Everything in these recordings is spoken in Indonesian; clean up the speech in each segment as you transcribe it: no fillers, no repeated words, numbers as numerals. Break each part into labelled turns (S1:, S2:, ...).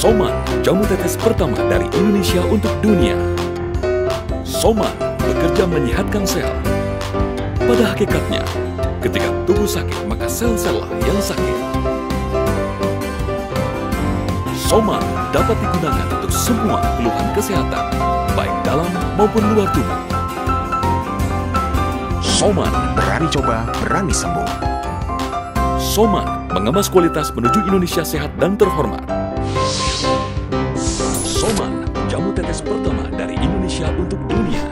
S1: Soman, jamu tetes pertama dari Indonesia untuk dunia. Soman bekerja menyehatkan sel. Pada hakikatnya, ketika tubuh sakit, maka sel-sel yang sakit. Soman dapat digunakan untuk semua keluhan kesehatan, baik dalam maupun luar tubuh. Soman,
S2: Berani coba, berani sembuh.
S1: Soman mengemas kualitas menuju Indonesia sehat dan terhormat. Soman, jamu tetes pertama dari Indonesia untuk dunia.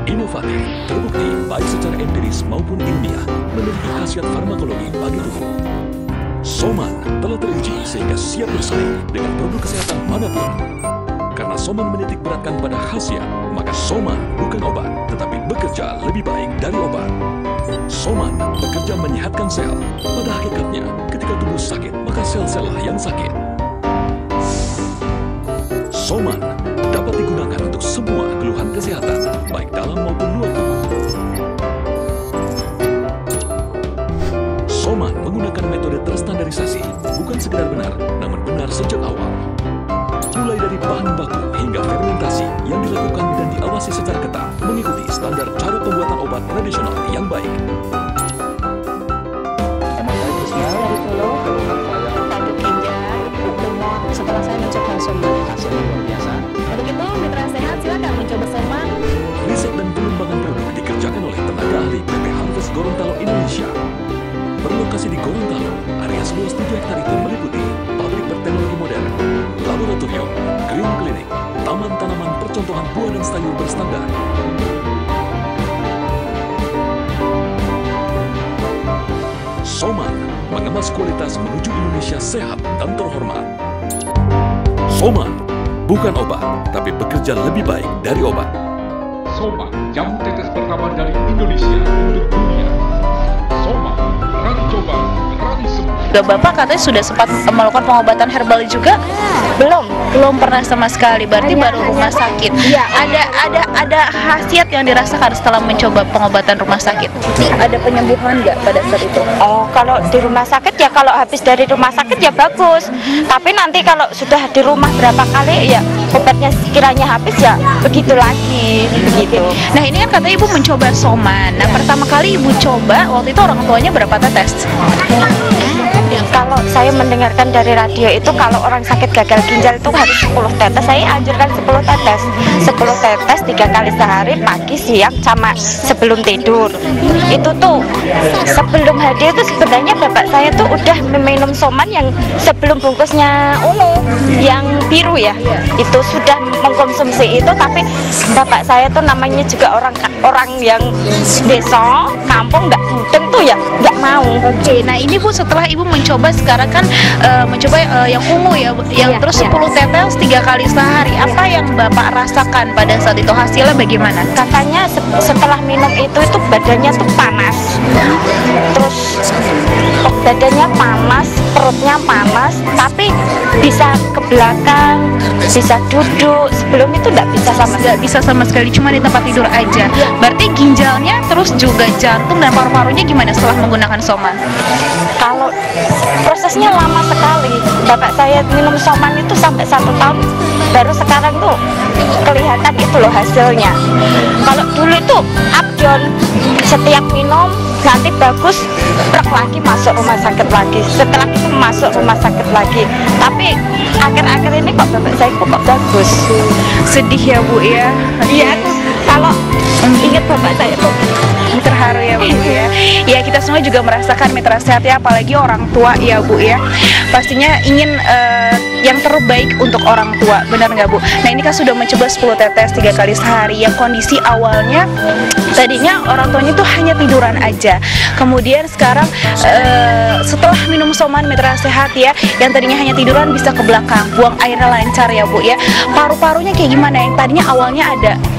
S1: Inovatif, terbukti baik secara empiris maupun ilmiah, memiliki khasiat farmakologi bagi tubuh. Soman telah teruji sehingga siap bersaing dengan produk kesehatan manapun. Karena Soman menitik beratkan pada khasiat, maka Soman bukan obat, tetapi bekerja lebih baik dari obat. Soman bekerja menyehatkan sel. Pada hakikatnya, ketika tubuh sakit, maka sel-sel yang sakit. Soman dapat digunakan untuk semua keluhan kesehatan, baik dalam maupun luar tubuh. Soman menggunakan metode terstandarisasi, bukan sekedar benar, namun benar sejak awal. Mulai dari bahan baku hingga fermentasi yang dilakukan dan diawasi secara ketat, mengikuti standar cara pembuatan obat tradisional yang baik.
S3: Setelah saya mencoba Soman,
S4: hasilnya luar biasa.
S3: untuk itu mitra sehat silakan mencoba Soman.
S1: Riset dan pengembangan produk dikerjakan oleh tenaga ahli PP Harvest Gorontalo Indonesia. Berlokasi di Gorontalo, area seluas 7 hektar itu meliputi pabrik berteknologi modern, laboratorium, green clinic, taman tanaman percontohan buah dan sayur berstandar. Soman mengemas kualitas menuju Indonesia sehat dan terhormat. Soman bukan obat, tapi bekerja lebih baik dari obat.
S5: Soman, jamu tetes pertama dari Indonesia untuk dunia. Soman, berani coba, berani sembuh.
S6: Bapak katanya sudah sempat melakukan pengobatan herbal juga? Belum pernah sama sekali. Berarti baru rumah sakit.
S3: Iya.
S6: Ada khasiat yang dirasakan setelah mencoba pengobatan rumah sakit. Ada penyembuhan nggak pada saat itu?
S7: Oh, kalau di rumah sakit ya, kalau habis dari rumah sakit ya bagus. Tapi nanti kalau sudah di rumah berapa kali ya obatnya sekiranya habis ya begitu lagi, begitu.
S6: Nah, ini kan katanya ibu mencoba Soman. Nah, pertama kali ibu coba waktu itu orang tuanya berapa tetes?
S7: Kalau saya mendengarkan dari radio itu kalau orang sakit gagal ginjal itu harus 10 tetes. Saya anjurkan 10 tetes. 10 tetes 3 kali sehari, pagi, siang, sama sebelum tidur. Itu tuh sebelum hadir itu sebenarnya bapak saya tuh udah minum Soman yang sebelum bungkusnya ungu, yang biru ya. Itu sudah mengkonsumsi itu, tapi bapak saya tuh namanya juga orang yang desa, kampung, nggak mudeng tuh ya, nggak mau.
S6: Oke, nah ini Bu, setelah ibu mencoba sekarang kan mencoba yang ungu ya, yang
S7: Iya,
S6: terus
S7: iya.
S6: 10 tetes 3 kali sehari. Apa yang Bapak rasakan pada saat itu? Hasilnya bagaimana?
S7: Katanya setelah minum itu badannya tuh panas, terus badannya panas, perutnya panas, tapi bisa ke belakang, bisa duduk. Sebelum itu nggak bisa sama sekali.
S6: Nggak bisa sama sekali, cuma di tempat tidur aja. Berarti ginjalnya terus juga jantung dan paru-parunya gimana setelah menggunakan Soman?
S7: Kalau prosesnya lama sekali, bapak saya minum Soman itu sampai 1 tahun, baru sekarang tuh kelihatan itu loh hasilnya. Kalau dulu itu abdon, setiap minum nanti bagus, brek lagi masuk rumah sakit lagi, setelah itu masuk rumah sakit lagi. Tapi akhir-akhir ini kok bapak saya kok bagus.
S6: Sedih ya Bu ya?
S7: Iya, kalau ingat bapak saya tuh
S6: Terharu ya Bu ya. Ya, kita semua juga merasakan mitra sehat ya, apalagi orang tua ya Bu ya. Pastinya ingin yang terbaik untuk orang tua, benar nggak Bu? Nah, ini kan sudah mencoba 10 tetes 3 kali sehari. Yang kondisi awalnya tadinya orang tuanya itu hanya tiduran aja. Kemudian sekarang setelah minum Soman mitra sehat ya, yang tadinya hanya tiduran bisa ke belakang, buang airnya lancar ya Bu ya. Paru-parunya kayak gimana? Yang tadinya awalnya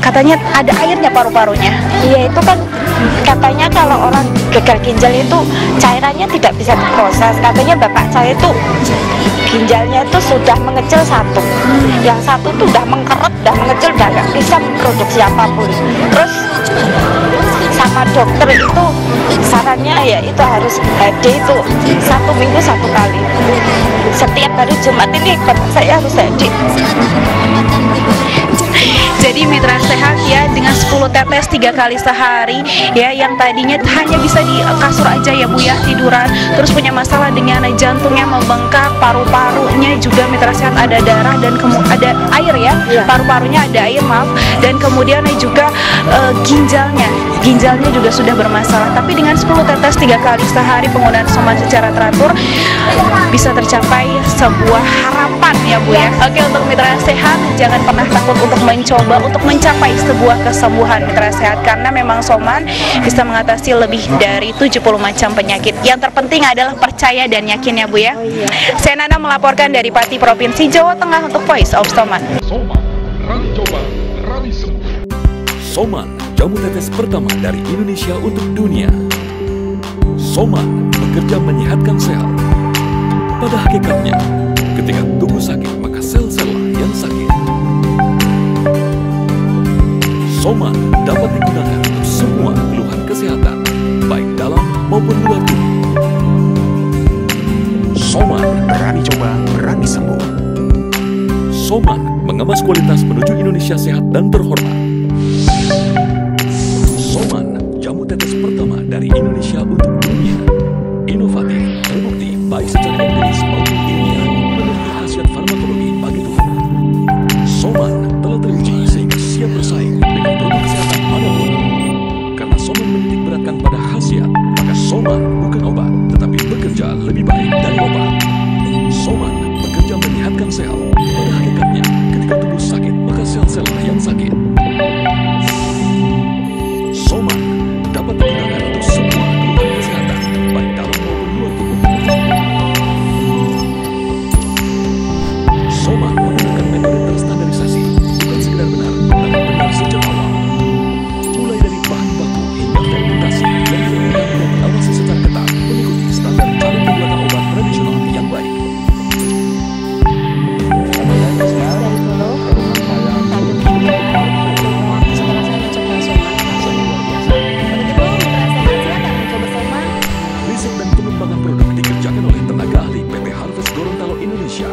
S6: katanya ada airnya paru-parunya.
S7: iya, itu kan katanya kalau orang gagal ginjal itu cairannya tidak bisa diproses. Katanya bapak saya itu ginjalnya itu sudah mengecil 1, yang 1 tuh udah mengkeret, udah mengecil, udah nggak bisa memproduksi apapun. Terus sama dokter itu sarannya ya itu harus HD itu 1 minggu 1 kali. Setiap hari Jumat ini saya harus HD.
S6: Jadi mitra sehat ya, dengan 10 tetes 3 kali sehari ya, yang tadinya hanya bisa di kasur aja ya Bu ya, tiduran, terus punya masalah dengan jantungnya membengkak, paru-parunya juga mitra sehat ada darah dan ada air ya, paru-parunya ada air maaf, dan kemudian juga ginjalnya juga sudah bermasalah. Tapi dengan 10 tetes 3 kali sehari penggunaan Soman secara teratur bisa tercapai sebuah harapan ya Bu ya. Oke, untuk mitra sehat jangan pernah takut untuk mencoba untuk mencapai sebuah kesembuhan mitra sehat, karena memang Soman bisa mengatasi lebih dari 70 macam penyakit. Yang terpenting adalah percaya dan yakin ya Bu ya. Saya Nana melaporkan dari Pati Provinsi Jawa Tengah untuk Voice of Soman.
S5: Soman, berani coba, berani sembuh.
S1: Soman, jamu tetes pertama dari Indonesia untuk dunia. Soman bekerja menyehatkan sel. Pada hakikatnya, ketika tubuh sakit, maka sel-sellah yang sakit. Soman dapat digunakan untuk semua keluhan kesehatan, baik dalam maupun luar tubuh. Soman,
S2: Berani coba, berani sembuh.
S1: Soman mengemas kualitas menuju Indonesia sehat dan terhormat. Soman, jamu tetes pertama dari Indonesia untuk dunia. Inovatif, terbukti baik secara empiris maupun ilmiah, memiliki khasiat farmakologi bagi tubuh. Soman telah teruji sehingga siap bersaing dengan produk kesehatan manapun. Karena Soman menitik beratkan pada khasiat, maka Soman bukan obat, tetapi bekerja lebih baik dari obat. Soman bekerja menyehatkan sel. Pada hakikatnya, ketika tubuh sakit, maka sel-sellah yang sakit. Soman dapat digunakan untuk semua keluhan kesehatan, baik dalam maupun luar tubuh. Soman menggunakan metode terstandarisasi, bukan sekedar benar, tapi benar sejak awal. Mulai dari bahan baku hingga fermentasi yang dilakukan dan diawasi secara ketat, mengikuti standar cara pembuatan obat tradisional yang baik. Riset dan pengembangan produk dikerjakan oleh tenaga ahli PT Harvest Gorontalo Indonesia.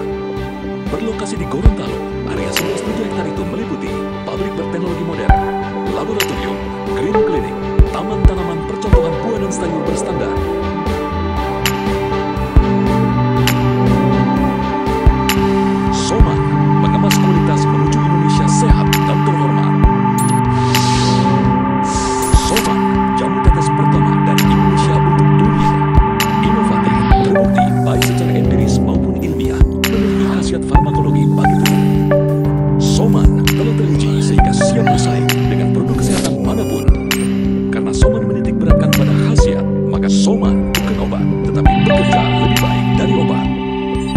S1: Berlokasi di Gorontalo, area seluas 7 hektar itu meliputi pabrik berteknologi modern, laboratorium, green clinic, taman tanaman percontohan buah dan sayur berstandar. Soman mengemas kualitas menuju Indonesia sehat dan terhormat. Soman, jamu tetes pertama dari Indonesia untuk dunia. Inovatif, terbukti baik secara empiris maupun ilmiah, memiliki khasiat farmakologi bagi tubuh. Soman telah teruji sehingga siap bersaing dengan produk kesehatan manapun. Karena Soman menitik beratkan pada khasiat, maka Soman bukan obat, tetapi bekerja lebih baik dari obat.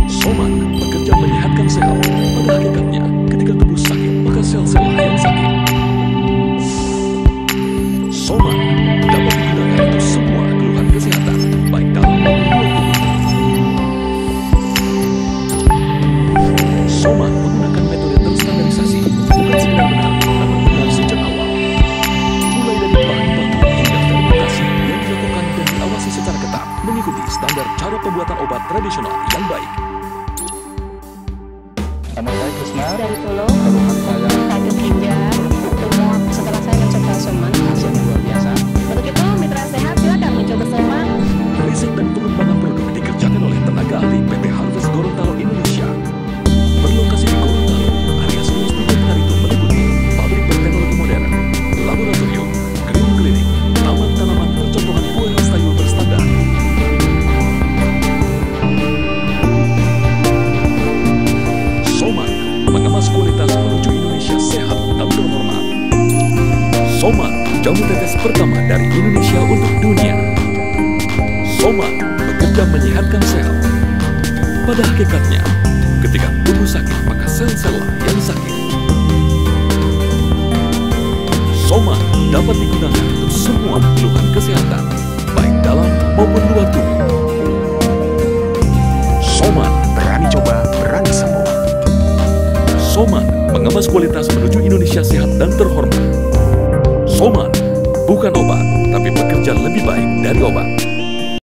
S1: Soman bekerja menyehatkan sel. Pada hakikatnya, ketika tubuh sakit, maka sel-sellah yang sakit. Soman dapat digunakan untuk semua keluhan kesehatan, baik dalam maupun luar tubuh. Soman menggunakan metode terstandarisasi, bukan sekedar benar, namun benar sejak awal. Mulai dari bahan baku hingga fermentasi yang dilakukan dan diawasi secara ketat, mengikuti standar cara pembuatan obat tradisional yang baik.
S4: Nama saya Krisna,
S3: Dari Solo,
S4: keluhan saya
S3: sakit ginjal, gemuk. Setelah saya mencoba Soman,
S4: hasil luar biasa.
S3: untuk itu mitra sehat silakan mencoba Soman.
S1: Riset dan pengembangan produk dikerjakan oleh tenaga ahli PT Harvest Gorontalo Indonesia. Berlokasi di Gorontalo, area seluas 7 hektar itu meliputi pabrik berteknologi modern, laboratorium, green clinic, taman tanaman percontohan buah dan sayur berstandar. Soman mengemas kualitas menuju Indonesia sehat dan terhormat. Soman, jamu tetes pertama dari Indonesia untuk dunia. Soman bekerja menyehatkan sel. Pada hakikatnya, ketika tubuh sakit, maka sel-sellah yang sakit. Soman dapat digunakan untuk semua keluhan kesehatan, baik dalam maupun luar tubuh. Soman,
S2: Berani coba, berani sembuh.
S1: Soman mengemas kualitas menuju Indonesia sehat dan terhormat.